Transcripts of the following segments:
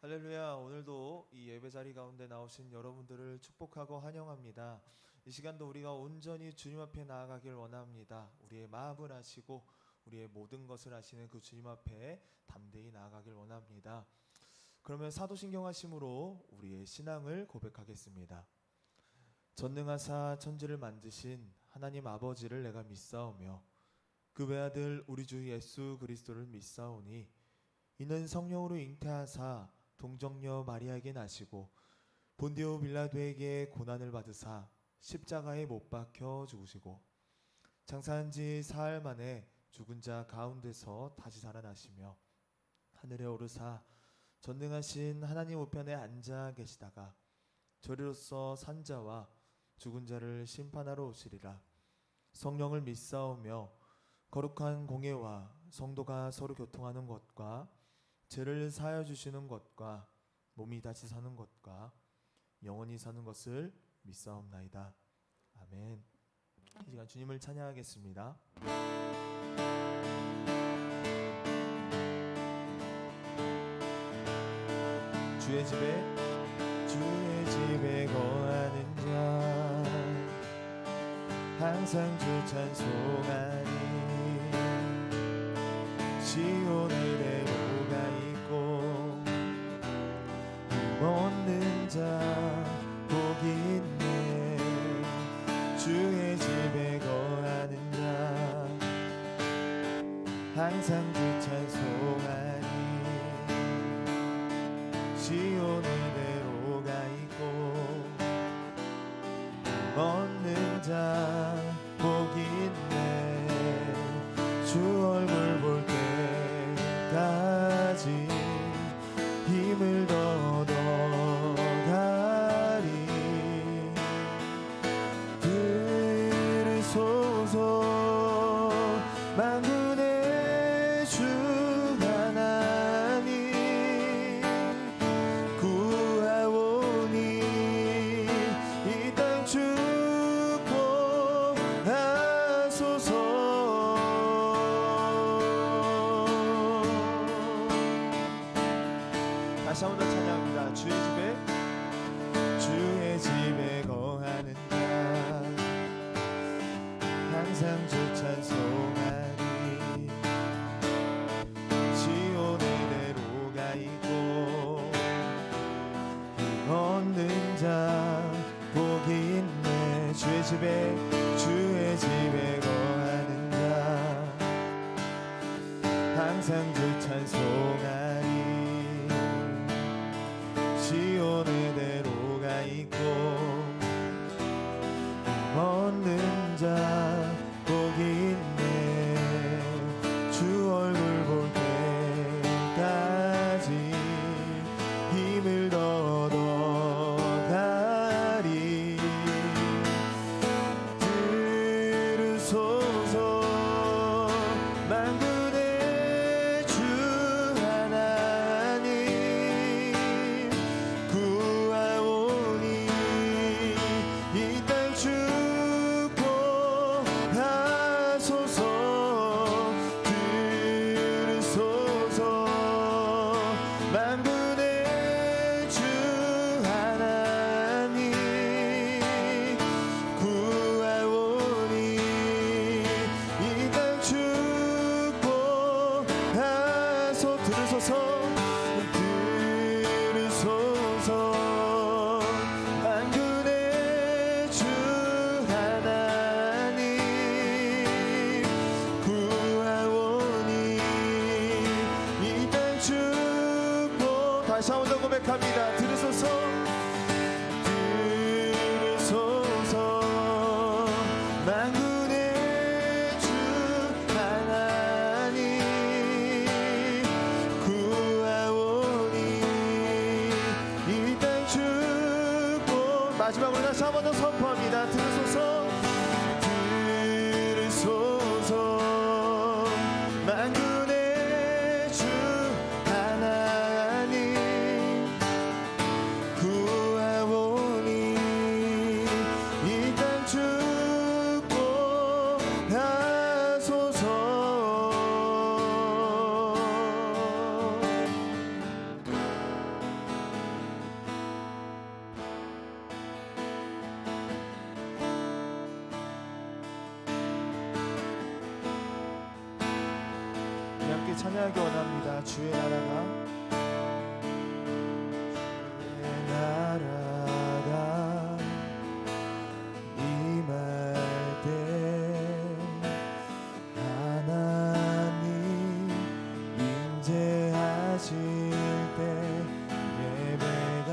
할렐루야. 오늘도 이 예배 자리 가운데 나오신 여러분들을 축복하고 환영합니다. 이 시간도 우리가 온전히 주님 앞에 나아가길 원합니다. 우리의 마음을 아시고 우리의 모든 것을 아시는 그 주님 앞에 담대히 나아가길 원합니다. 그러면 사도신경하심으로 우리의 신앙을 고백하겠습니다. 전능하사 천지를 만드신 하나님 아버지를 내가 믿사오며 그 외아들 우리 주 예수 그리스도를 믿사오니 이는 성령으로 잉태하사 동정녀 마리아에게 나시고 본디오 빌라도에게 고난을 받으사 십자가에 못 박혀 죽으시고 장사한 지 사흘 만에 죽은 자 가운데서 다시 살아나시며 하늘에 오르사 전능하신 하나님 우편에 앉아 계시다가 저리로서 산자와 죽은 자를 심판하러 오시리라. 성령을 믿사오며 거룩한 공예와 성도가 서로 교통하는 것과 죄를 사하여 주시는 것과 몸이 다시 사는 것과 영원히 사는 것을 믿사옵나이다. 아멘. 이 시간 주님을 찬양하겠습니다. 주의 집에 거하는 자 항상 주 찬송하니 시온의 대로가 있고 힘 얻는 자 복이 있네. 주의 집에 거하는 자 항상 주 찬송하니 시온의 대로가 있고 힘 얻는 자 복이 있네. 주 얼굴 볼 때까지 힘을 더 얻어가리. 들으소서 만군의 주 하나님 구하오니 이 땅 축복하소서. 다시 한번 더 찬양합니다. 주의 집에 거하는 자 항상 주 찬송하니 시온의 대로가 있고 힘 얻는 자 복이 있네. 주의 집에 거하는 자 항상 주 찬송하니 시온의 대로가 있고 힘 얻는 자 복이 있네. 주 얼굴 볼 때까지 힘을 더 얻어가리. 들으소서 만군의 주 하나님 구하오니 이 땅 축복하소서. 들으소서 만군의 주 하나님 구하오니 이 땅 축복하소. 들으소서 만군의 주 하나님 구하오니 이 땅 축복. 다시 한 번 더 고백합니다. 들으소서 만군의 주 하나님 구하오니 이 땅 축복. 마지막으로 다시 한 번 더 선포합니다. 들으소서 만군의 주 하나님 구하오니 이 땅 축복하소서. 함께 찬양하기 원합니다. 주의 나라가 임할 때 하나님 임재하실 때 예배가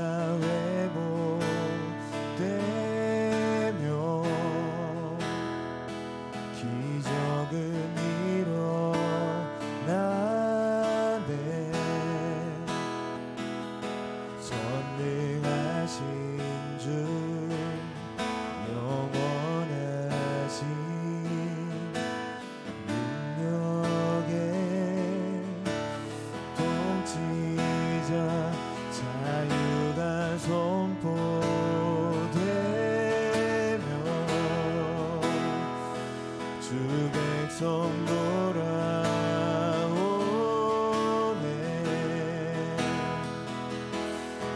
회복되며 기적은 일어나네. 전능하신 주 영원하신 능력의 통치자 자유가 선포되며 주 백성 돌아오네.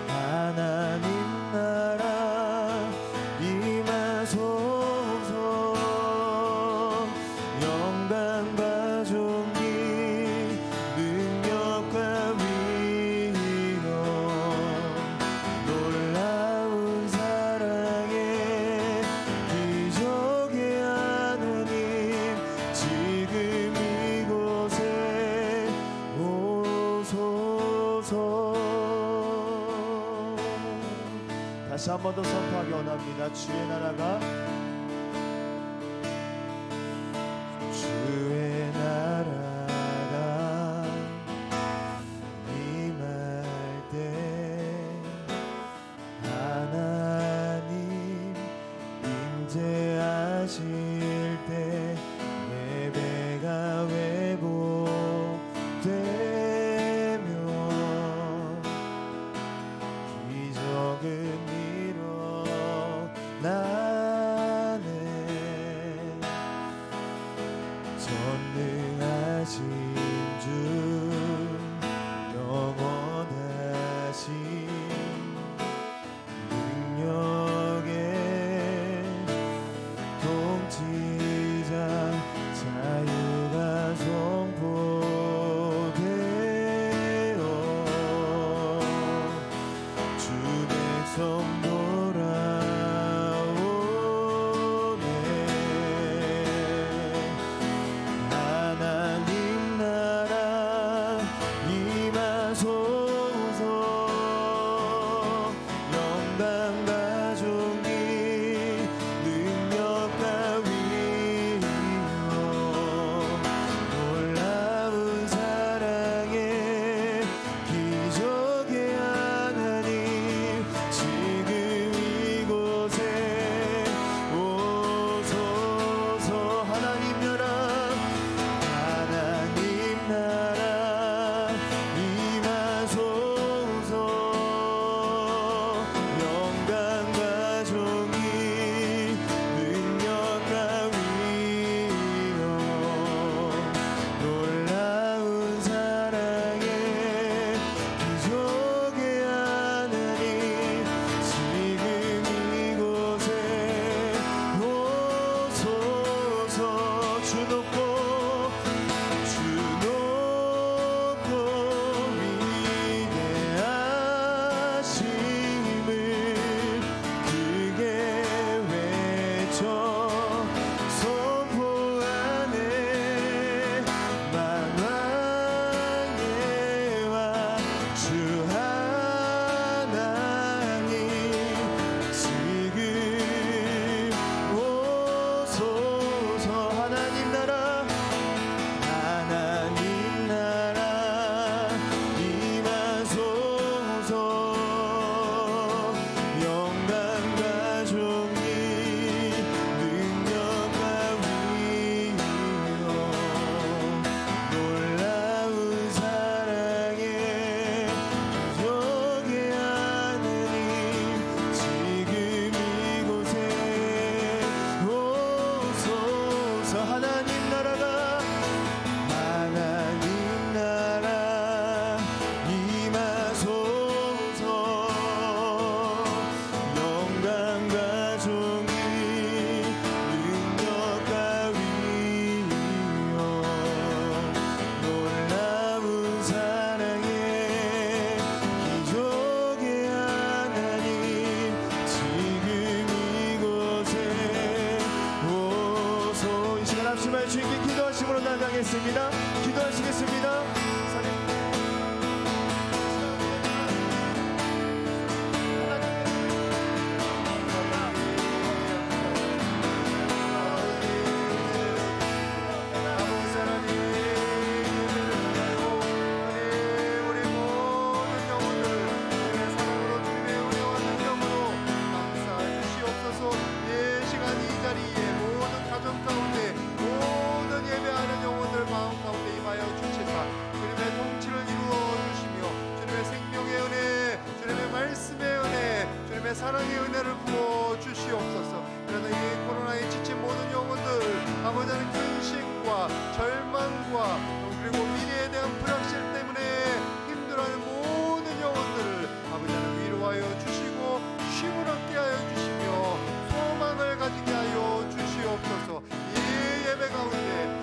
하나님 나라 임하소서. 영광과 존귀 능력과 위엄 놀라운 사랑에 기적의 하느님 지금 이곳에 오소서. 다시 한 번 더 선포하기 원합니다. 주의 나라가 주의 나라가 임할 때 하나님 임재하실 때 예배가 회복되며 기적은 일어나네. 기도하시겠습니다. 사랑의 은혜를 부어 주시옵소서. 그래서 이 코로나에 지친 모든 영혼들, 아버지 하나님 근심과 절망과 그리고 미래에 대한 불확실 때문에 힘들어하는 모든 영혼들을 아버지 하나님 위로하여 주시고 쉼을 얻게 하여 주시며 소망을 가지게 하여 주시옵소서. 이 예배 가운데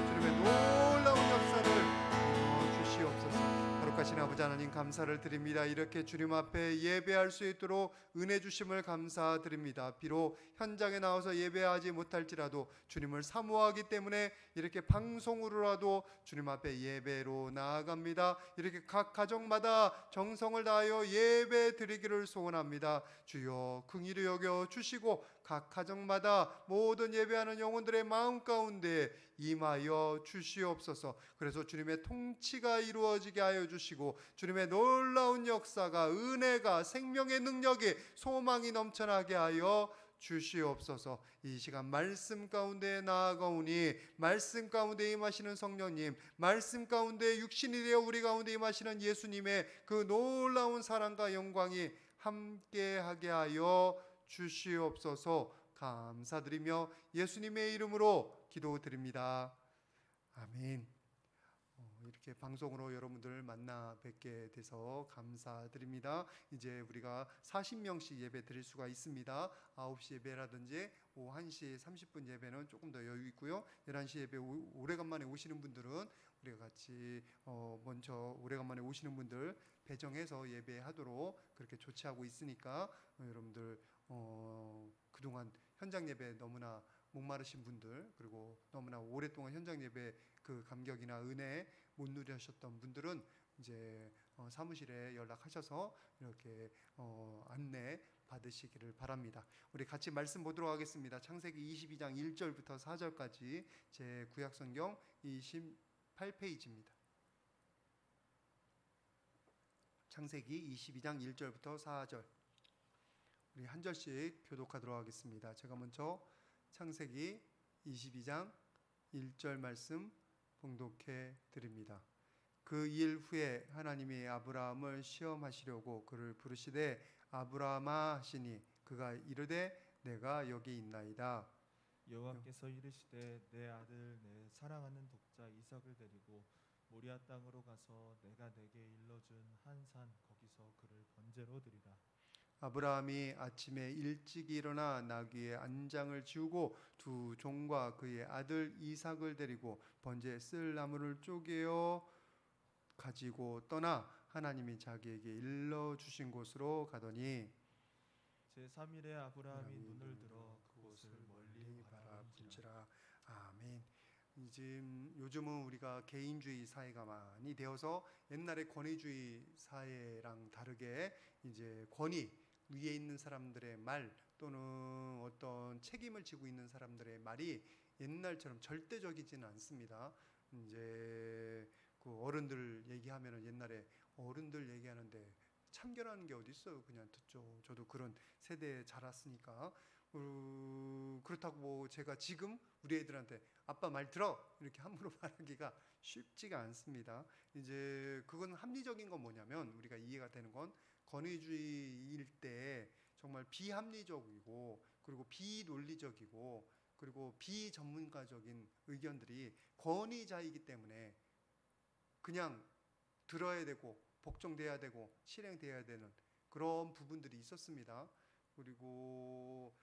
주님의 놀라운 역사를 이루어 주시옵소서. 거룩하신 아버지 하나님 감사를 드립니다. 이렇게 주님 앞에 예배할 수 있도록 은혜 주심을 감사드립니다. 비록 현장에 나와서 예배하지 못할지라도 주님을 사모하기 때문에 이렇게 방송으로라도 주님 앞에 예배로 나아갑니다. 이렇게 각 가정마다 정성을 다하여 예배 드리기를 소원합니다. 주여 긍휼히 여겨 주시고 각 가정마다 모든 예배하는 영혼들의 마음 가운데 임하여 주시옵소서. 그래서 주님의 통치가 이루어지게 하여 주시고 주님의 놀라운 역사가, 은혜가, 생명의 능력이, 소망이 넘쳐나게 하여 주시옵소서. 이 시간 말씀 가운데 나아가오니 말씀 가운데 임하시는 성령님, 말씀 가운데 육신이 되어 우리 가운데 임하시는 예수님의 그 놀라운 사랑과 영광이 함께하게 하여 주시옵소서. 감사드리며 예수님의 이름으로 기도드립니다. 아멘. 이렇게 방송으로 여러분들 만나 뵙게 돼서 감사드립니다. 이제 우리가 40명씩 예배 드릴 수가 있습니다. 9시 예배라든지 오후 1시 30분 예배는 조금 더 여유 있고요. 11시 예배 오래간만에 오시는 분들은 우리가 같이 먼저 오래간만에 오시는 분들 배정해서 예배하도록 그렇게 조치하고 있으니까 여러분들 그동안 현장 예배 너무나 목마르신 분들, 그리고 너무나 오랫동안 현장 예배 그 감격이나 은혜 못 누리셨던 분들은 이제 사무실에 연락하셔서 이렇게 안내 받으시기를 바랍니다. 우리 같이 말씀 보도록 하겠습니다. 창세기 22장 1절부터 4절까지 제 구약성경 28페이지입니다. 창세기 22장 1절부터 4절 우리 한 절씩 교독하도록 하겠습니다. 제가 먼저 창세기 22장 1절 말씀 봉독해 드립니다. 그 일 후에 하나님이 아브라함을 시험하시려고 그를 부르시되 아브라함아 하시니 그가 이르되 내가 여기 있나이다. 여호와께서 이르시되 내 아들 내 사랑하는 독자 이삭을 데리고 모리아 땅으로 가서 내가 내게 일러준 한 산 거기서 그를 번제로 드리라. 아브라함이 아침에 일찍 일어나 나귀의 안장을 지우고 두 종과 그의 아들 이삭을 데리고 번제에 쓸 나무를 쪼개어 가지고 떠나 하나님이 자기에게 일러주신 곳으로 가더니 제3일에 아브라함이 눈을 들어 그곳을 멀리 바라본지라. 아멘. 요즘은 우리가 개인주의 사회가 많이 되어서 옛날에 권위주의 사회랑 다르게 이제 권위 위에 있는 사람들의 말 또는 어떤 책임을 지고 있는 사람들의 말이 옛날처럼 절대적이지는 않습니다. 이제 그 어른들 얘기하면은 옛날에 어른들 얘기하는데 참견하는 게 어디 있어요? 그냥 듣죠. 저도 그런 세대에 자랐으니까. 그렇다고 뭐 제가 지금 우리 애들한테 아빠 말 들어 이렇게 함부로 말하기가 쉽지가 않습니다. 이제 그건 합리적인 건 뭐냐면 우리가 이해가 되는 건 권위주의일 때 정말 비합리적이고 그리고 비논리적이고 그리고 비전문가적인 의견들이 권위자이기 때문에 그냥 들어야 되고 복종돼야 되고 실행돼야 되는 그런 부분들이 있었습니다. 그리고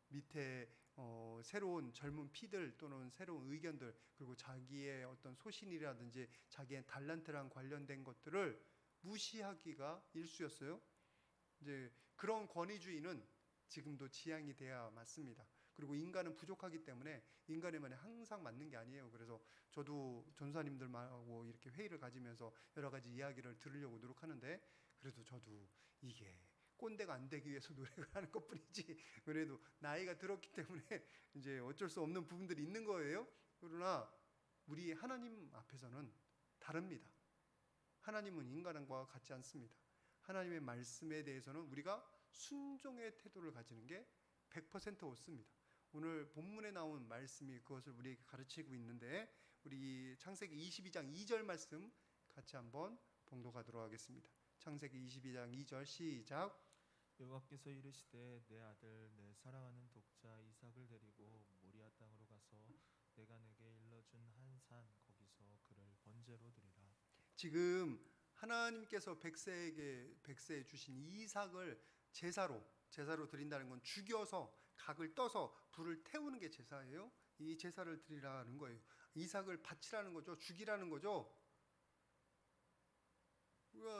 밑에 새로운 젊은 피들 또는 새로운 의견들 그리고 자기의 어떤 소신이라든지 자기의 달란트랑 관련된 것들을 무시하기가 일쑤였어요. 이제 그런 권위주의는 지금도 지향이 돼야 맞습니다. 그리고 인간은 부족하기 때문에 인간의 말이 항상 맞는 게 아니에요. 그래서 저도 전사님들하고 이렇게 회의를 가지면서 여러 가지 이야기를 들으려고 노력하는데, 그래도 저도 이게 꼰대가 안 되기 위해서 노력을 하는 것뿐이지, 그래도 나이가 들었기 때문에 이제 어쩔 수 없는 부분들이 있는 거예요. 그러나 우리 하나님 앞에서는 다릅니다. 하나님은 인간과 같지 않습니다. 하나님의 말씀에 대해서는 우리가 순종의 태도를 가지는 게 100% 옳습니다. 오늘 본문에 나온 말씀이 그것을 우리에게 가르치고 있는데, 우리 창세기 22장 2절 말씀 같이 한번 봉독하도록 하겠습니다. 창세기 22장 2절 시작. 여호와께서 이르시되 내 아들 내 사랑하는 독자 이삭을 데리고 모리아 땅으로 가서 내가 내게 일러준 한 산 거기서 그를 번제로 드리라. 지금 하나님께서 백세에 주신 이삭을 제사로 드린다는 건 죽여서 각을 떠서 불을 태우는 게 제사예요. 이 제사를 드리라는 거예요. 이삭을 바치라는 거죠. 죽이라는 거죠.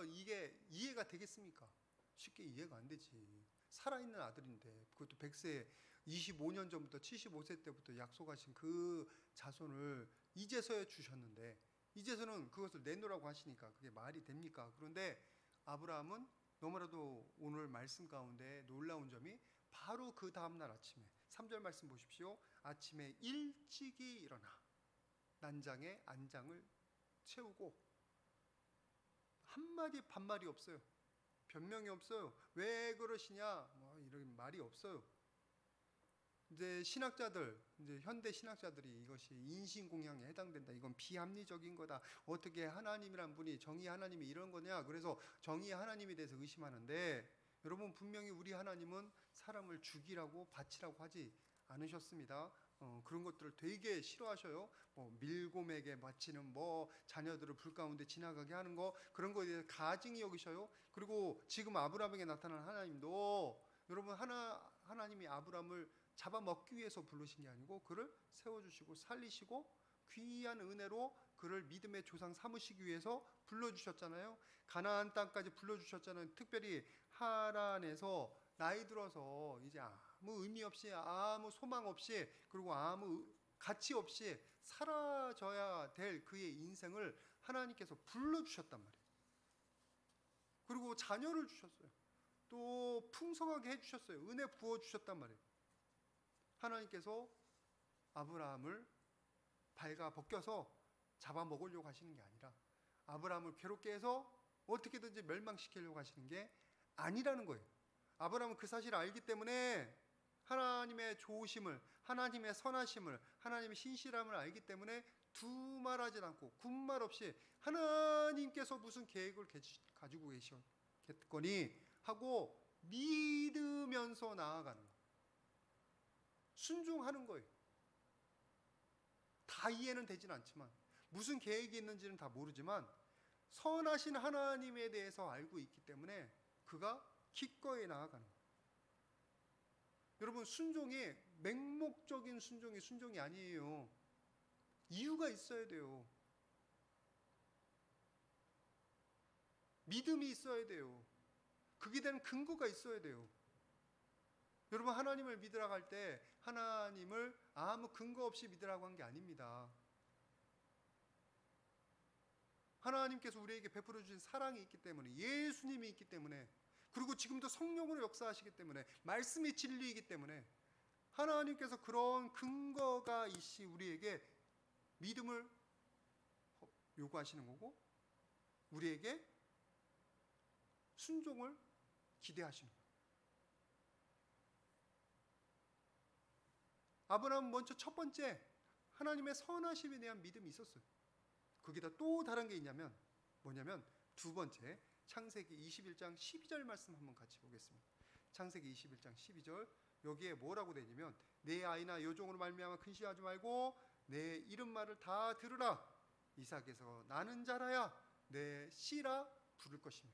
이게 이해가 되겠습니까? 쉽게 이해가 안 되지. 살아있는 아들인데, 그것도 100세 25년 전부터 75세 때부터 약속하신 그 자손을 이제서야 주셨는데, 이제서는 그것을 내놓으라고 하시니까 그게 말이 됩니까? 그런데 아브라함은 너무나도 오늘 말씀 가운데 놀라운 점이 바로 그 다음날 아침에 3절 말씀 보십시오. 아침에 일찍이 일어나 난장에 안장을 채우고, 한마디 반말이 없어요. 변명이 없어요. 왜 그러시냐 이런 말이 없어요. 이제 현대 신학자들이 이것이 인신공양에 해당된다, 이건 비합리적인 거다, 어떻게 하나님이란 분이 정의 하나님이 이런 거냐, 그래서 정의 하나님에 대해서 의심하는데, 여러분 분명히 우리 하나님은 사람을 죽이라고 바치라고 하지 않으셨습니다. 그런 것들을 되게 싫어하셔요. 밀곰에게 바치는 자녀들을 불 가운데 지나가게 하는 거, 그런 거에 대해서 가증히 여기셔요. 그리고 지금 아브라함에게 나타난 하나님도, 여러분 하나님이 아브라함을 잡아먹기 위해서 부르신 게 아니고 그를 세워주시고 살리시고 귀한 은혜로 그를 믿음의 조상 삼으시기 위해서 불러주셨잖아요. 가나안 땅까지 불러주셨잖아요. 특별히 하란에서 나이 들어서 이제 아무 의미 없이, 아무 소망 없이, 그리고 아무 가치 없이 사라져야 될 그의 인생을 하나님께서 불러주셨단 말이에요. 그리고 자녀를 주셨어요. 또 풍성하게 해주셨어요. 은혜 부어주셨단 말이에요. 하나님께서 아브라함을 발가 벗겨서 잡아먹으려고 하시는 게 아니라, 아브라함을 괴롭게 해서 어떻게든지 멸망시키려고 하시는 게 아니라는 거예요. 아브라함은 그 사실을 알기 때문에, 하나님의 좋으심을, 하나님의 선하심을, 하나님의 신실함을 알기 때문에 두말하지 않고 군말 없이 하나님께서 무슨 계획을 가지고 계시겠거니 하고 믿으면서 나아가는 거예요. 순종하는 거예요. 다 이해는 되진 않지만, 무슨 계획이 있는지는 다 모르지만 선하신 하나님에 대해서 알고 있기 때문에 그가 기꺼이 나아가는 거예요. 여러분, 순종이 맹목적인 순종이 아니에요. 이유가 있어야 돼요. 믿음이 있어야 돼요. 그게 되는 근거가 있어야 돼요. 여러분, 하나님을 믿으라고 할 때 하나님을 아무 근거 없이 믿으라고 한 게 아닙니다. 하나님께서 우리에게 베풀어 주신 사랑이 있기 때문에, 예수님이 있기 때문에, 그리고 지금도 성령으로 역사하시기 때문에, 말씀이 진리이기 때문에 하나님께서 그런 근거가 있이 우리에게 믿음을 요구하시는 거고, 우리에게 순종을 기대하시는 거예요. 아브라함은 먼저 첫 번째 하나님의 선하심에 대한 믿음이 있었어요. 거기다 또 다른 게 있냐면 뭐냐면, 두 번째 창세기 21장 12절 말씀 한번 같이 보겠습니다. 창세기 21장 12절, 여기에 뭐라고 되냐면, 내 아이나 여종으로 말미암아 근심하지 말고 내 이름 말을 다 들으라. 이삭에서 나는 자라야 내 씨라 부를 것이며.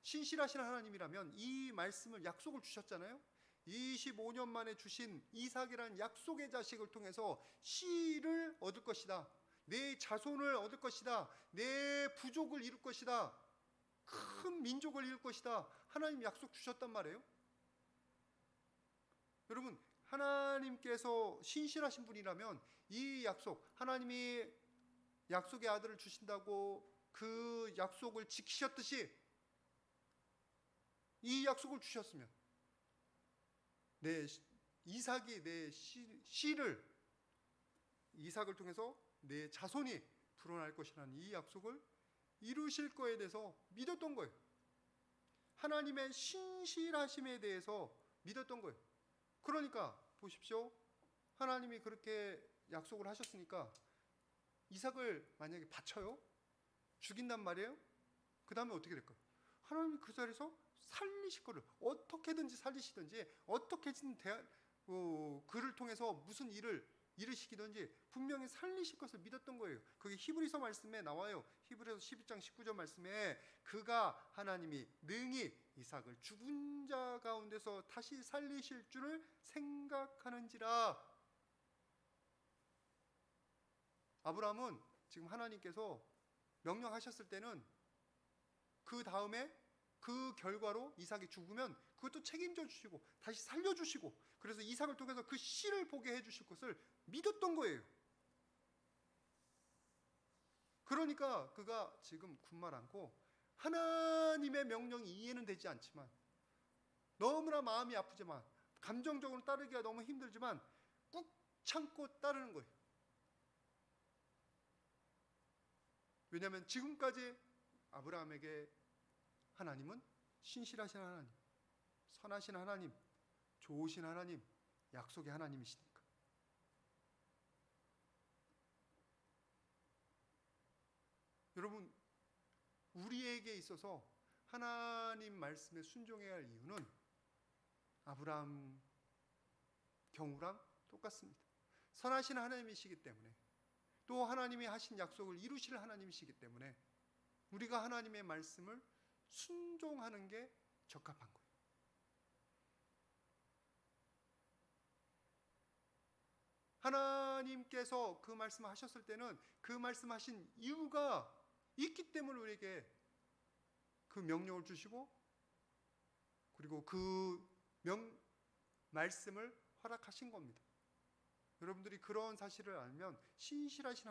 신실하신 하나님이라면 이 말씀을, 약속을 주셨잖아요. 25년 만에 주신 이삭이라는 약속의 자식을 통해서 씨를 얻을 것이다. 내 자손을 얻을 것이다. 내 부족을 이룰 것이다. 큰 민족을 이룰 것이다. 하나님 약속 주셨단 말이에요. 여러분, 하나님께서 신실하신 분이라면 이 약속, 하나님이 약속의 아들을 주신다고 그 약속을 지키셨듯이 이 약속을 주셨으면 내 이삭이 내 씨를 이삭을 통해서 내 자손이 불어날 것이라는 이 약속을 이루실 거에 대해서 믿었던 거예요. 하나님의 신실하심에 대해서 믿었던 거예요. 그러니까 보십시오. 하나님이 그렇게 약속을 하셨으니까 이삭을 만약에 바쳐요? 죽인단 말이에요? 그 다음에 어떻게 될까요? 하나님이 그 자리에서 살리실 거를 어떻게든지 살리시든지 어떻게든 그를 통해서 무슨 일을 이루시기든지 분명히 살리실 것을 믿었던 거예요. 그게 히브리서 말씀에 나와요. 히브리서 12장 19절 말씀에 그가 하나님이 능히 이삭을 죽은 자 가운데서 다시 살리실 줄을 생각하는지라. 아브라함은 지금 하나님께서 명령하셨을 때는 그 다음에 그 결과로 이삭이 죽으면 그것도 책임져 주시고 다시 살려주시고 그래서 이삭을 통해서 그 씨를 보게 해주실 것을 믿었던 거예요. 그러니까 그가 지금 군말 않고 하나님의 명령이 이해는 되지 않지만 너무나 마음이 아프지만 감정적으로 따르기가 너무 힘들지만 꾹 참고 따르는 거예요. 왜냐하면 지금까지 아브라함에게 하나님은 신실하신 하나님, 선하신 하나님, 좋으신 하나님, 약속의 하나님이시니까. 여러분, 우리에게 있어서 하나님 말씀에 순종해야 할 이유는 아브라함 경우랑 똑같습니다. 선하신 하나님이시기 때문에 또 하나님이 하신 약속을 이루실 하나님이시기 때문에 우리가 하나님의 말씀을 순종하는 게 적합한 거예요. 하나님께서 그 말씀을 하셨을 때는 그 말씀하신 이유가 있기 때문에 우리에게 그 명령을 주시고 그리고 그 말씀을 허락하신 겁니다. 여러분들이 그런 사실을 알면 신실하신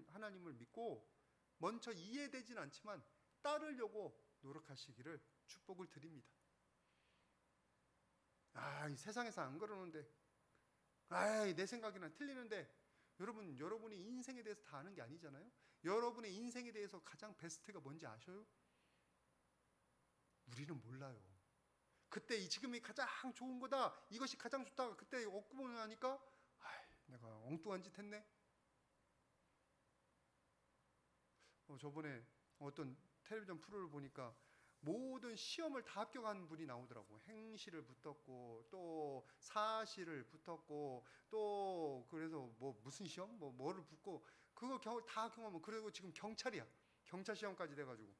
하나님을 믿고 먼저 이해되진 않지만 따르려고 노력하시기를 축복을 드립니다. 이 세상에서 안 그러는데 내 생각이랑 틀리는데 여러분이 인생에 대해서 다 아는 게 아니잖아요. 여러분의 인생에 대해서 가장 베스트가 뭔지 아셔요? 우리는 몰라요. 그때 지금이 가장 좋은 거다, 이것이 가장 좋다, 그때 얻고 보니까 내가 엉뚱한 짓 했네. 저번에 어떤 텔레비전 프로를 보니까 모든 시험을 다 합격한 분이 나오더라고. 행시를 붙었고 또 사시를 붙었고 또 그래서 무슨 시험 뭐를 붙고 그거 다 경험하면 그리고 지금 경찰이야. 경찰 시험까지 돼가지고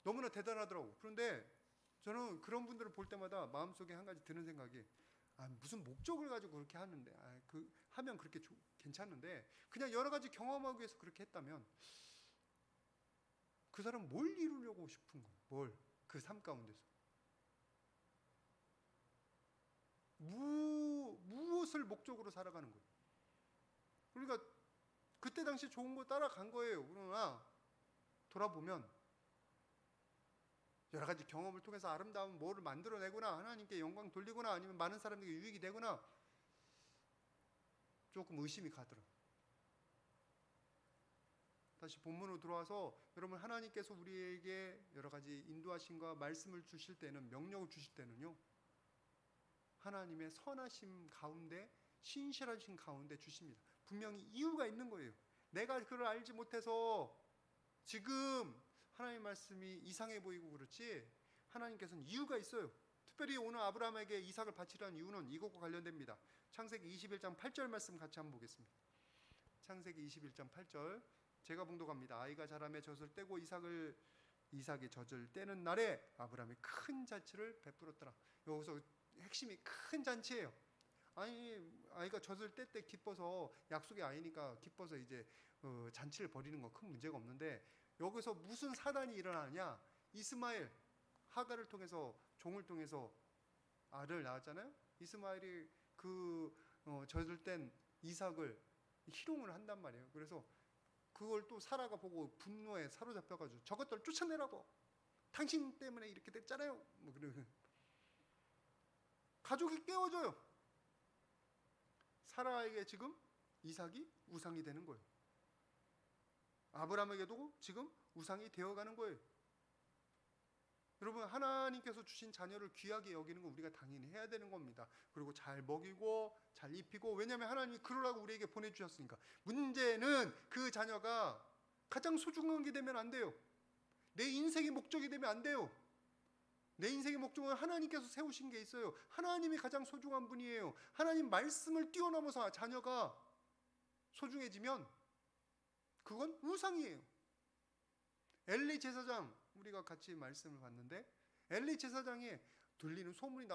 너무나 대단하더라고. 그런데 저는 그런 분들을 볼 때마다 마음속에 한 가지 드는 생각이 무슨 목적을 가지고 그렇게 하는데 하면 그렇게 괜찮은데 그냥 여러 가지 경험하기 위해서 그렇게 했다면 그 사람은 뭘 이루려고 싶은 거예요? 그 삶 가운데서 무엇을 목적으로 살아가는 거예요? 그러니까 그때 당시 좋은 거 따라간 거예요. 그러나 돌아보면 여러 가지 경험을 통해서 아름다운 뭐를 만들어내거나 하나님께 영광 돌리거나 아니면 많은 사람에게 유익이 되거나 조금 의심이 가더라고요. 다시 본문으로 들어와서 여러분, 하나님께서 우리에게 여러 가지 인도하심과 말씀을 주실 때는, 명령을 주실 때는요, 하나님의 선하심 가운데, 신실하신 가운데 주십니다. 분명히 이유가 있는 거예요. 내가 그걸 알지 못해서 지금 하나님의 말씀이 이상해 보이고 그렇지, 하나님께서는 이유가 있어요. 특별히 오늘 아브라함에게 이삭을 바치라는 이유는 이것과 관련됩니다. 창세기 21장 8절 말씀 같이 한번 보겠습니다. 창세기 21장 8절 제가 봉독합니다. 아이가 자라매 젖을 떼고 이삭이 젖을 떼는 날에 아브라함이 큰 잔치를 베풀었더라. 여기서 핵심이 큰 잔치예요. 아이가 젖을 뗄 때 기뻐서, 약속의 아이니까 기뻐서 이제 잔치를 벌이는 건 큰 문제가 없는데, 여기서 무슨 사단이 일어나냐? 이스마엘, 하갈을 통해서, 종을 통해서 알을 낳았잖아요. 이스마엘이 젖을 땐 이삭을 희롱을 한단 말이에요. 그래서 그걸 또 사라가 보고 분노에 사로잡혀가지고 저것들 쫓아내라고, 당신 때문에 이렇게 됐잖아요. 뭐 그러면 가족이 깨워져요. 사라에게 지금 이삭이 우상이 되는 거예요. 아브라함에게도 지금 우상이 되어가는 거예요. 여러분, 하나님께서 주신 자녀를 귀하게 여기는 건 우리가 당연히 해야 되는 겁니다. 그리고 잘 먹이고 잘 입히고, 왜냐하면 하나님이 그러라고 우리에게 보내주셨으니까. 문제는 그 자녀가 가장 소중한 게 되면 안 돼요. 내 인생의 목적이 되면 안 돼요. 내 인생의 목적은 하나님께서 세우신 게 있어요. 하나님이 가장 소중한 분이에요. 하나님 말씀을 뛰어넘어서 자녀가 소중해지면 그건 우상이에요. 엘리 제사장, 우리가 같이 말씀을 봤는데, 엘리 제사장이 들리는 소문이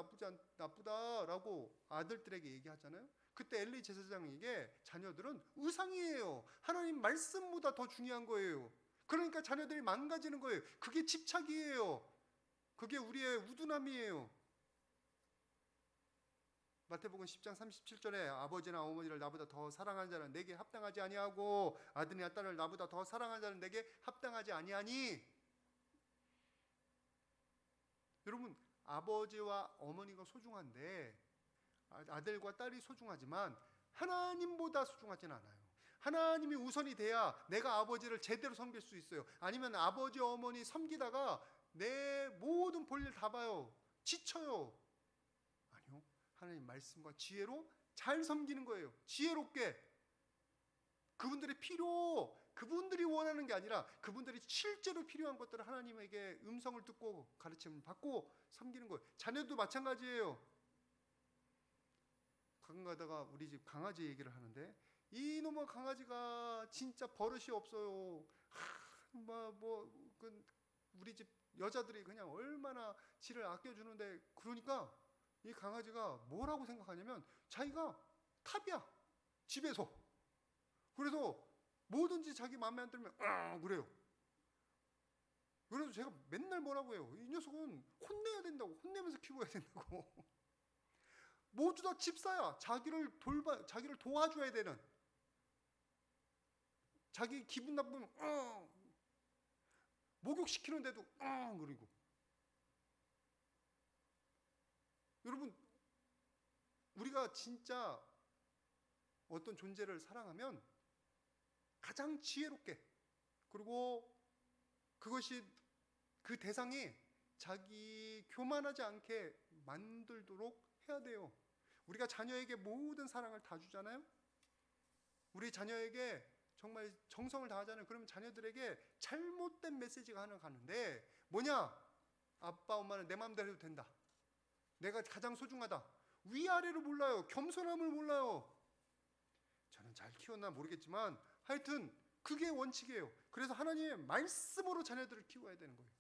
나쁘다라고 아들들에게 얘기하잖아요. 그때 엘리 제사장에게 자녀들은 우상이에요. 하나님 말씀보다 더 중요한 거예요. 그러니까 자녀들이 망가지는 거예요. 그게 집착이에요. 그게 우리의 우둔함이에요. 마태복음 10장 37절에 아버지나 어머니를 나보다 더 사랑하는 자는 내게 합당하지 아니하고 아들이나 딸을 나보다 더 사랑하는 자는 내게 합당하지 아니하니. 여러분, 아버지와 어머니가 소중한데, 아들과 딸이 소중하지만 하나님보다 소중하진 않아요. 하나님이 우선이 돼야 내가 아버지를 제대로 섬길 수 있어요. 아니면 아버지 어머니 섬기다가 내 모든 볼일 다 봐요. 지쳐요. 아니요, 하나님 말씀과 지혜로 잘 섬기는 거예요. 지혜롭게. 그분들이 원하는 게 아니라 그분들이 실제로 필요한 것들을 하나님에게 음성을 듣고 가르침을 받고 섬기는 거예요. 자녀도 마찬가지예요. 가끔 가다가 우리 집 강아지 얘기를 하는데, 이놈의 강아지가 진짜 버릇이 없어요. 우리 집 여자들이 그냥 얼마나 지를 아껴주는데, 그러니까 이 강아지가 뭐라고 생각하냐면 자기가 탑이야, 집에서. 그래서 뭐든지 자기 마음에 안 들면 그래요. 그래서 제가 맨날 뭐라고 해요. 이 녀석은 혼내야 된다고, 혼내면서 키워야 된다고. 모두 다 집사야. 자기를 도와줘야 되는. 자기 기분 나쁘면 목욕시키는데도 그리고. 여러분, 우리가 진짜 어떤 존재를 사랑하면 가장 지혜롭게, 그리고 그것이 그 대상이 자기 교만하지 않게 만들도록 해야 돼요. 우리가 자녀에게 모든 사랑을 다 주잖아요. 우리 자녀에게 정말 정성을 다하잖아요. 그러면 자녀들에게 잘못된 메시지가 하나 가는데, 뭐냐? 아빠 엄마는 내 마음대로 해도 된다. 내가 가장 소중하다. 위아래를 몰라요. 겸손함을 몰라요. 저는 잘 키웠나 모르겠지만 하여튼 그게 원칙이에요. 그래서 하나님의 말씀으로 자녀들을 키워야 되는 거예요.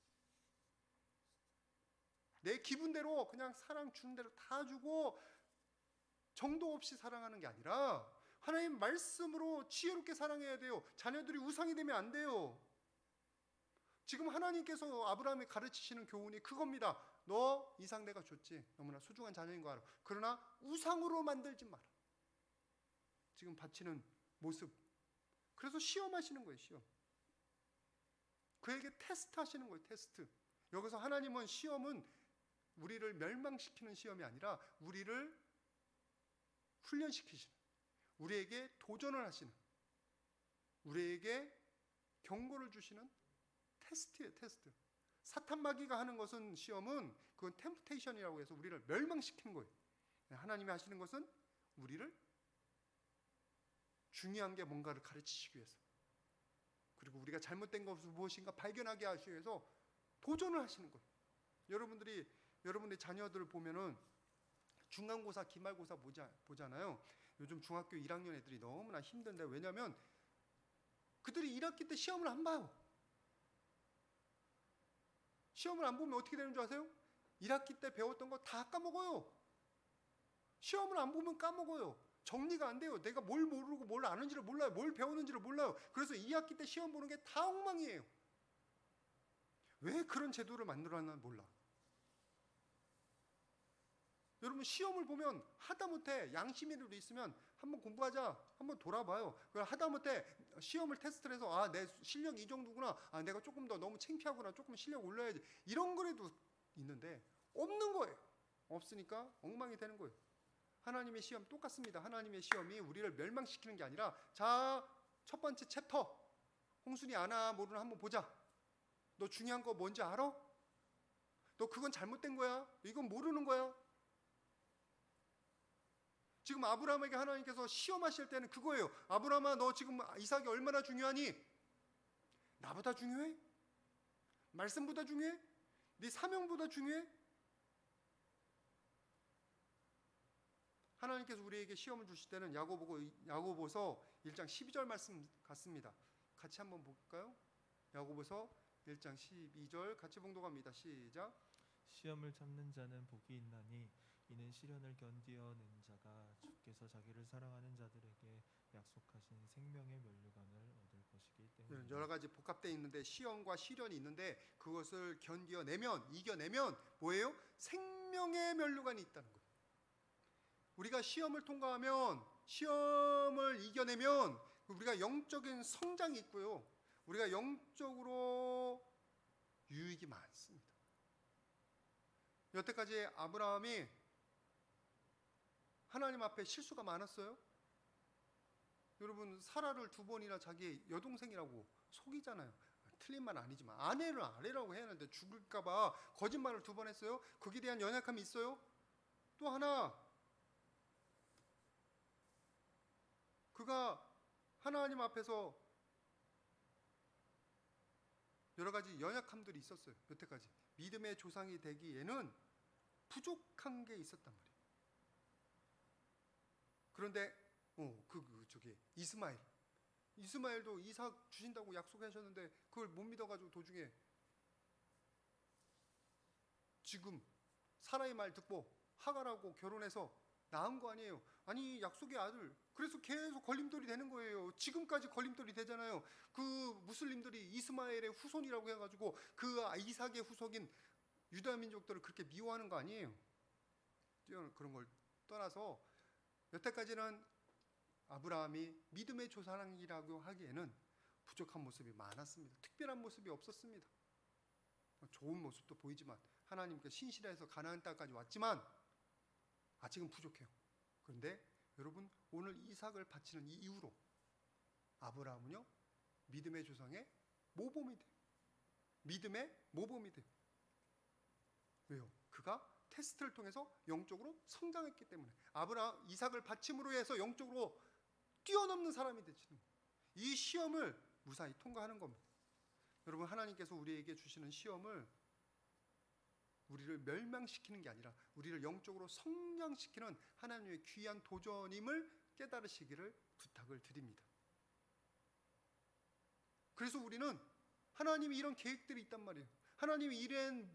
내 기분대로 그냥 사랑 주는 대로 다 주고 정도 없이 사랑하는 게 아니라 하나님 말씀으로 지혜롭게 사랑해야 돼요. 자녀들이 우상이 되면 안 돼요. 지금 하나님께서 아브라함에 가르치시는 교훈이 그겁니다. 너 이삭 내가 줬지. 너무나 소중한 자녀인 거 알아. 그러나 우상으로 만들지 마라. 지금 바치는 모습. 그래서 시험하시는 거예요. 시험. 그에게 테스트 하시는 거예요. 테스트. 여기서 하나님은 시험은 우리를 멸망시키는 시험이 아니라 우리를 훈련시키시는, 우리에게 도전을 하시는, 우리에게 경고를 주시는 테스트예요. 테스트. 사탄 마귀가 하는 것은, 시험은 그건 템프테이션이라고 해서 우리를 멸망시키는 거예요. 하나님이 하시는 것은 우리를 중요한 게 뭔가를 가르치시기 위해서, 그리고 우리가 잘못된 것은 무엇인가 발견하게 하시기 위해서 도전을 하시는 거예요. 여러분들의 자녀들을 보면은 중간고사, 기말고사 보잖아요. 요즘 중학교 1학년 애들이 너무나 힘든데, 왜냐하면 그들이 1학기 때 시험을 안 봐요. 시험을 안 보면 어떻게 되는 줄 아세요? 1학기 때 배웠던 거 다 까먹어요. 시험을 안 보면 까먹어요. 정리가 안 돼요. 내가 뭘 모르고 뭘 아는지를 몰라요. 뭘 배웠는지를 몰라요. 그래서 2학기 때 시험 보는 게 다 엉망이에요. 왜 그런 제도를 만들어놨나 몰라. 여러분 시험을 보면 하다못해 양심이라도 있으면 한번 공부하자, 한번 돌아봐요. 그걸 하다못해 시험을 테스트를 해서 아, 내 실력이 이 정도구나, 아, 내가 조금 더 너무 창피하구나, 조금 실력 올려야지, 이런 거라도 있는데 없는 거예요. 없으니까 엉망이 되는 거예요. 하나님의 시험 똑같습니다. 하나님의 시험이 우리를 멸망시키는 게 아니라, 자, 첫 번째 챕터 홍순이 아나 모르나 한번 보자. 너 중요한 거 뭔지 알아? 너 그건 잘못된 거야. 이건 모르는 거야. 지금 아브라함에게 하나님께서 시험하실 때는 그거예요. 아브라함아, 너 지금 이삭이 얼마나 중요하니? 나보다 중요해? 말씀보다 중요해? 네 사명보다 중요해? 하나님께서 우리에게 시험을 주실 때는 야고보서 1장 12절 말씀 같습니다. 같이 한번 볼까요? 야고보서 1장 12절 같이 봉독합니다. 시작. 시험을 참는 자는 복이 있나니 이는 시련을 견디어낸 자가 주께서 자기를 사랑하는 자들에게 약속하신 생명의 면류관을 얻을 것이기 때문이다. 여러 가지 복합되어 있는데 시험과 시련이 있는데 그것을 견디어내면, 이겨내면 뭐예요? 생명의 면류관이 있다는 거예요. 우리가 시험을 통과하면, 시험을 이겨내면 우리가 영적인 성장이 있고요, 우리가 영적으로 유익이 많습니다. 여태까지 아브라함이 하나님 앞에 실수가 많았어요. 여러분, 사라를 2번이나 자기 여동생이라고 속이잖아요. 틀린 말 아니지만 아내를 아내라고 해야 하는데 죽을까봐 거짓말을 2번 했어요. 거기에 대한 연약함이 있어요. 또 하나, 그가 하나님 앞에서 여러 가지 연약함들이 있었어요. 여태까지 믿음의 조상이 되기에는 부족한 게 있었단 말이에요. 그런데 저기 이스마엘도 이삭 주신다고 약속하셨는데 그걸 못 믿어가지고 도중에 지금 사라의 말 듣고 하갈하고 결혼해서 낳은 거 아니에요. 아니, 약속의 아들. 그래서 계속 걸림돌이 되는 거예요. 지금까지 걸림돌이 되잖아요. 그 무슬림들이 이스마엘의 후손이라고 해가지고 그 이삭의 후손인 유다 민족들을 그렇게 미워하는 거 아니에요. 그런 걸 떠나서 여태까지는 아브라함이 믿음의 조상이라고 하기에는 부족한 모습이 많았습니다. 특별한 모습이 없었습니다. 좋은 모습도 보이지만 하나님께 신실해서 가나안 땅까지 왔지만 아직은 부족해요. 그런데 여러분, 오늘 이삭을 바치는 이 이후로 아브라함은요, 믿음의 조상의 모범이 돼요. 믿음의 모범이 돼요. 왜요? 그가 테스트를 통해서 영적으로 성장했기 때문에 이삭을 바침으로 해서 영적으로 뛰어넘는 사람이 되시는 거예요. 이 시험을 무사히 통과하는 겁니다. 여러분, 하나님께서 우리에게 주시는 시험을 우리를 멸망시키는 게 아니라 우리를 영적으로 성장시키는 하나님의 귀한 도전임을 깨달으시기를 부탁을 드립니다. 그래서 우리는 하나님이 이런 계획들이 있단 말이에요. 하나님이 이런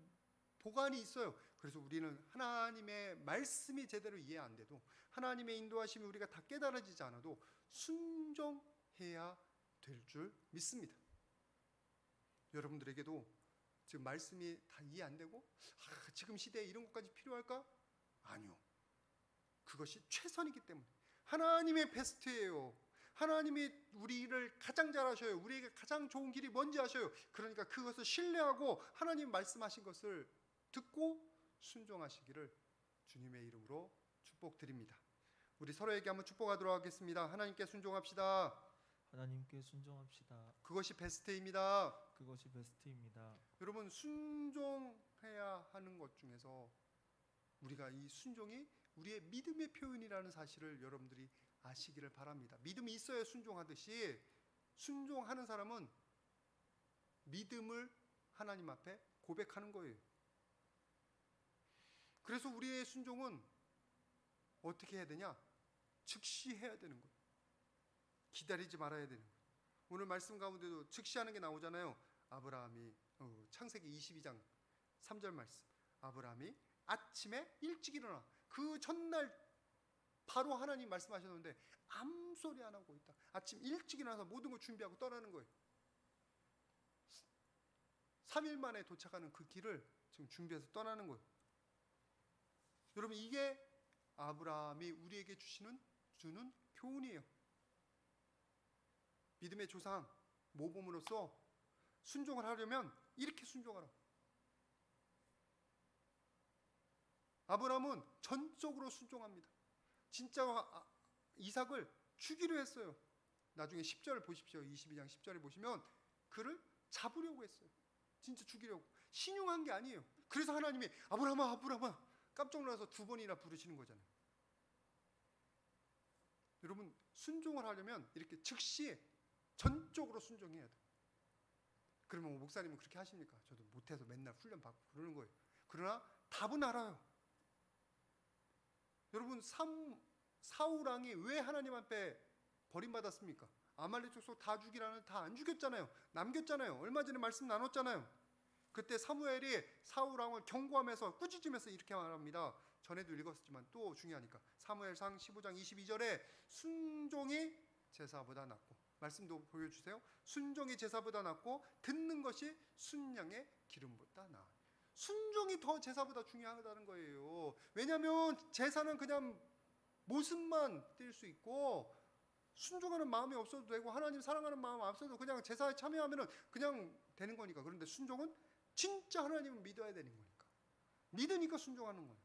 보관이 있어요. 그래서 우리는 하나님의 말씀이 제대로 이해 안 돼도, 하나님의 인도하심이 우리가 다 깨달아지지 않아도 순종해야 될 줄 믿습니다. 여러분들에게도 지금 말씀이 다 이해 안 되고 지금 시대에 이런 것까지 필요할까? 아니요. 그것이 최선이기 때문에 하나님의 베스트예요. 하나님이 우리를 가장 잘 아셔요. 우리에게 가장 좋은 길이 뭔지 아셔요. 그러니까 그것을 신뢰하고 하나님 말씀하신 것을 듣고 순종하시기를 주님의 이름으로 축복드립니다. 우리 서로에게 한번 축복하도록 하겠습니다. 하나님께 순종합시다. 하나님께 순종합시다. 그것이 베스트입니다. 그것이 베스트입니다. 여러분, 순종해야 하는 것 중에서 우리가 이 순종이 우리의 믿음의 표현이라는 사실을 여러분들이 아시기를 바랍니다. 믿음이 있어야 순종하듯이 순종하는 사람은 믿음을 하나님 앞에 고백하는 거예요. 그래서 우리의 순종은 어떻게 해야 되냐? 즉시 해야 되는 거예요. 기다리지 말아야 되는 거예요. 오늘 말씀 가운데도 즉시하는 게 나오잖아요. 아브라함이 창세기 22장 3절 말씀, 아브라함이 아침에 일찍 일어나, 그 전날 바로 하나님 말씀하셨는데 아무 소리 안 하고 있다. 아침 일찍 일어나서 모든 걸 준비하고 떠나는 거예요. 3일 만에 도착하는 그 길을 지금 준비해서 떠나는 거예요. 여러분, 이게 아브라함이 우리에게 주는 교훈이에요. 믿음의 조상 모범으로서 순종을 하려면 이렇게 순종하라. 아브라함은 전적으로 순종합니다. 진짜 이삭을 주기로 했어요. 나중에 10절을 보십시오. 22장 10절에 보시면 그를 잡으려고 했어요. 진짜 죽이려고. 신용한 게 아니에요. 그래서 하나님이 아브라함아 깜짝 놀라서 2번이나 부르시는 거잖아요. 여러분, 순종을 하려면 이렇게 즉시 전적으로 순종해야 돼요. 그러면 목사님은 그렇게 하십니까? 저도 못해서 맨날 훈련 받고 그러는 거예요. 그러나 답은 알아요. 여러분, 사울 왕이 왜 하나님 앞에 버림받았습니까? 아말렉 족속 다 죽이라는 다 안 죽였잖아요. 남겼잖아요. 얼마 전에 말씀 나눴잖아요. 그때 사무엘이 사울 왕을 경고하면서 꾸짖으면서 이렇게 말합니다. 전에도 읽었지만 또 중요하니까. 사무엘상 15장 22절에 순종이 제사보다 낫고, 말씀도 보여주세요. 순종이 제사보다 낫고 듣는 것이 순양의 기름보다 나아. 순종이 더 제사보다 중요하다는 거예요. 왜냐하면 제사는 그냥 모습만 띌 수 있고, 순종하는 마음이 없어도 되고 하나님 사랑하는 마음 없어도 그냥 제사에 참여하면 그냥 되는 거니까. 그런데 순종은 진짜 하나님을 믿어야 되는 거니까. 믿으니까 순종하는 거예요.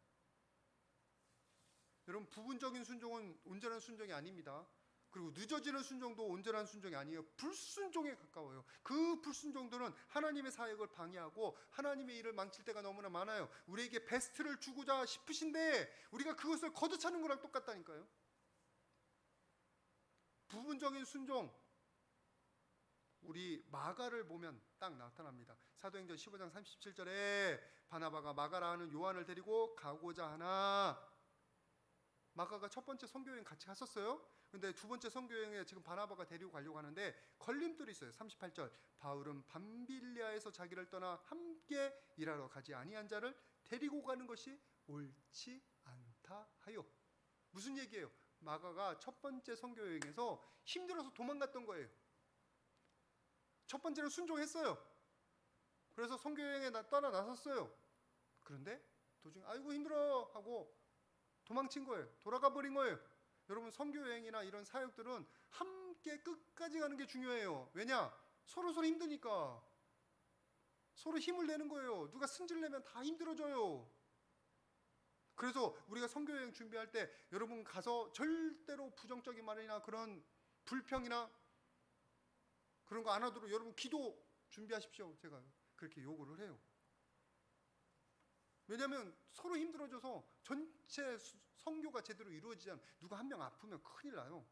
여러분, 부분적인 순종은 온전한 순종이 아닙니다. 그리고 늦어지는 순종도 온전한 순종이 아니에요. 불순종에 가까워요. 그 불순종들은 하나님의 사역을 방해하고 하나님의 일을 망칠 때가 너무나 많아요. 우리에게 베스트를 주고자 싶으신데 우리가 그것을 거두차는 거랑 똑같다니까요. 부분적인 순종, 우리 마가를 보면 딱 나타납니다. 사도행전 15장 37절에 바나바가 마가라 하는 요한을 데리고 가고자 하나, 마가가 첫 번째 선교여행 같이 갔었어요. 근데 두 번째 선교여행에 지금 바나바가 데리고 가려고 하는데 걸림돌이 있어요. 38절, 바울은 밤빌리아에서 자기를 떠나 함께 일하러 가지 아니한 자를 데리고 가는 것이 옳지 않다 하여. 무슨 얘기예요? 마가가 첫 번째 선교여행에서 힘들어서 도망갔던 거예요. 첫 번째는 순종했어요. 그래서 선교여행에 떠나 나섰어요. 그런데 도중에 아이고 힘들어 하고 도망친 거예요. 돌아가 버린 거예요. 여러분, 선교여행이나 이런 사역들은 함께 끝까지 가는 게 중요해요. 왜냐? 서로 힘드니까. 서로 힘을 내는 거예요. 누가 승질내면 다 힘들어져요. 그래서 우리가 선교여행 준비할 때 여러분 가서 절대로 부정적인 말이나 그런 불평이나 그런 거 안 하도록 여러분 기도 준비하십시오. 제가 그렇게 요구를 해요. 왜냐하면 서로 힘들어져서 전체 선교가 제대로 이루어지지 않으면 누가 한 명 아프면 큰일 나요.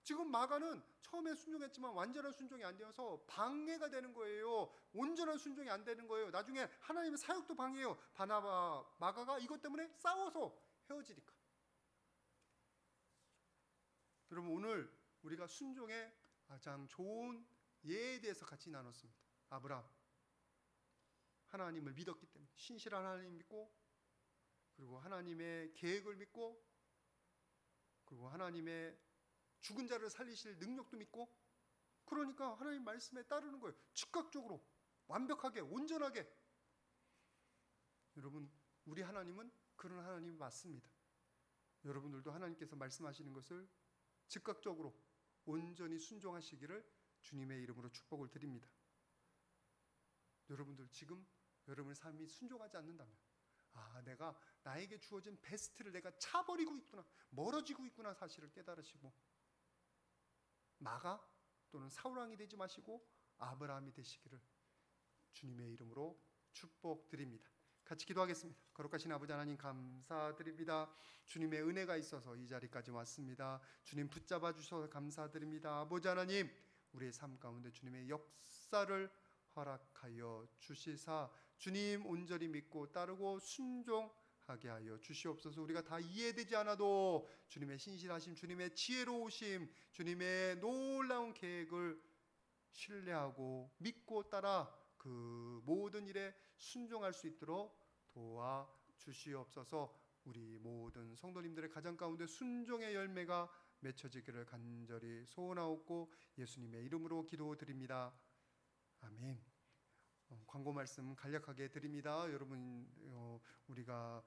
지금 마가는 처음에 순종했지만 완전한 순종이 안 되어서 방해가 되는 거예요. 온전한 순종이 안 되는 거예요. 나중에 하나님의 사역도 방해해요. 바나바, 마가가 이것 때문에 싸워서 헤어지니까. 여러분, 오늘 우리가 순종의 가장 좋은 예에 대해서 같이 나눴습니다. 아브라함, 하나님을 믿었기 때문에 신실한 하나님 믿고, 그리고 하나님의 계획을 믿고, 그리고 하나님의 죽은 자를 살리실 능력도 믿고, 그러니까 하나님 말씀에 따르는 거예요. 즉각적으로, 완벽하게, 온전하게. 여러분, 우리 하나님은 그런 하나님이 맞습니다. 여러분들도 하나님께서 말씀하시는 것을 즉각적으로 온전히 순종하시기를 주님의 이름으로 축복을 드립니다. 여러분들 지금 여러분의 삶이 순종하지 않는다면, 내가 나에게 주어진 베스트를 내가 차버리고 있구나, 멀어지고 있구나 사실을 깨달으시고, 마가 또는 사울왕이 되지 마시고 아브라함이 되시기를 주님의 이름으로 축복드립니다. 같이 기도하겠습니다. 거룩하신 아버지 하나님, 감사드립니다. 주님의 은혜가 있어서 이 자리까지 왔습니다. 주님 붙잡아 주셔서 감사드립니다. 아버지 하나님, 우리의 삶 가운데 주님의 역사를 허락하여 주시사 주님 온전히 믿고 따르고 순종하게 하여 주시옵소서. 우리가 다 이해되지 않아도 주님의 신실하심, 주님의 지혜로우심, 주님의 놀라운 계획을 신뢰하고 믿고 따라 그 모든 일에 순종할 수 있도록 도와 주시옵소서. 우리 모든 성도님들의 가정 가운데 순종의 열매가 맺혀지기를 간절히 소원하옵고 예수님의 이름으로 기도드립니다. 아멘. 광고 말씀 간략하게 드립니다. 여러분, 우리가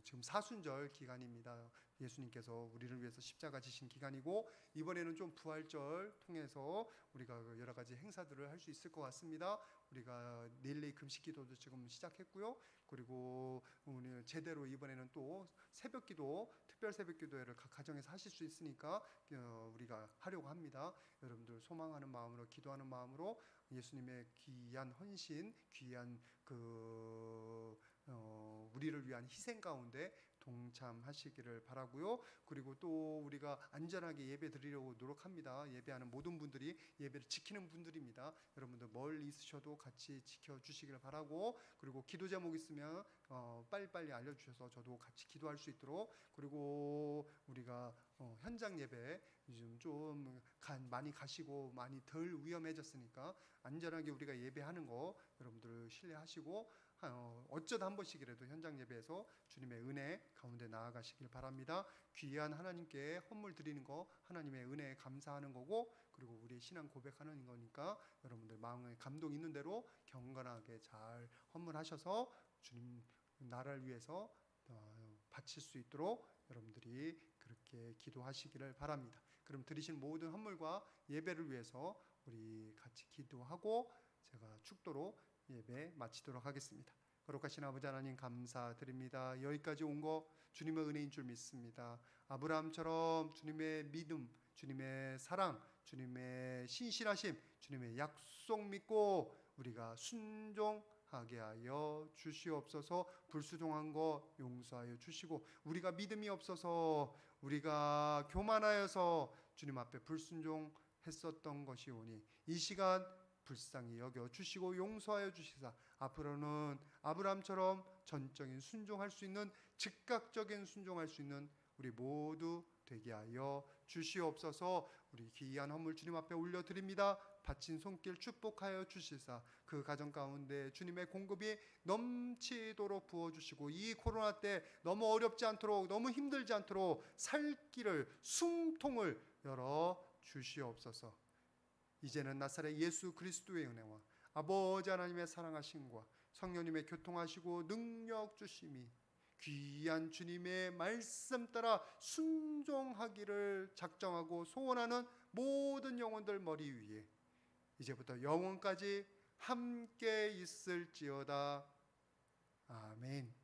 지금 사순절 기간입니다. 예수님께서 우리를 위해서 십자가 지신 기간이고, 이번에는 좀 부활절 통해서 우리가 여러 가지 행사들을 할 수 있을 것 같습니다. 우리가 내일의 금식기도도 지금 시작했고요. 그리고 오늘 제대로 이번에는 또 새벽기도, 특별 새벽기도회를 각 가정에서 하실 수 있으니까 우리가 하려고 합니다. 여러분들 소망하는 마음으로, 기도하는 마음으로 예수님의 귀한 헌신, 귀한 우리를 위한 희생 가운데 동참하시기를 바라고요. 그리고 또 우리가 안전하게 예배 드리려고 노력합니다. 예배하는 모든 분들이 예배를 지키는 분들입니다. 여러분들 멀리 있으셔도 같이 지켜주시기를 바라고, 그리고 기도 제목 있으면 빨리빨리 알려주셔서 저도 같이 기도할 수 있도록, 그리고 우리가 현장 예배 요즘 좀 많이 가시고 많이 덜 위험해졌으니까 안전하게 우리가 예배하는 거 여러분들 신뢰하시고, 어쩌다 한 번씩이라도 현장 예배에서 주님의 은혜 가운데 나아가시길 바랍니다. 귀한 하나님께 헌물 드리는 거 하나님의 은혜에 감사하는 거고, 그리고 우리의 신앙 고백하는 거니까 여러분들 마음에 감동 있는 대로 경건하게 잘 헌물하셔서 주님 나라를 위해서 바칠 수 있도록 여러분들이 그렇게 기도하시기를 바랍니다. 그럼 드리신 모든 헌물과 예배를 위해서 우리 같이 기도하고 제가 축도로 예배 마치도록 하겠습니다. 거룩하신 아버지 하나님 감사드립니다. 여기까지 온 거 주님의 은혜인 줄 믿습니다. 아브라함처럼 주님의 믿음, 주님의 사랑, 주님의 신실하심, 주님의 약속 믿고 우리가 순종하게 하여 주시옵소서. 불순종한 거 용서하여 주시고, 우리가 믿음이 없어서 우리가 교만하여서 주님 앞에 불순종했었던 것이오니 이 시간 불쌍히 여겨 주시고 용서하여 주시사 앞으로는 아브라함처럼 전적인 순종할 수 있는, 즉각적인 순종할 수 있는 우리 모두 되게 하여 주시옵소서. 우리 귀한 헌물 주님 앞에 올려드립니다. 바친 손길 축복하여 주시사 그 가정 가운데 주님의 공급이 넘치도록 부어주시고, 이 코로나 때 너무 어렵지 않도록, 너무 힘들지 않도록 살 길을, 숨통을 열어 주시옵소서. 이제는 나사렛 예수 그리스도의 은혜와 아버지 하나님의 사랑하심과 성령님의 교통하시고 능력 주심이 귀한 주님의 말씀 따라 순종하기를 작정하고 소원하는 모든 영혼들 머리 위에 이제부터 영원까지 함께 있을지어다. 아멘.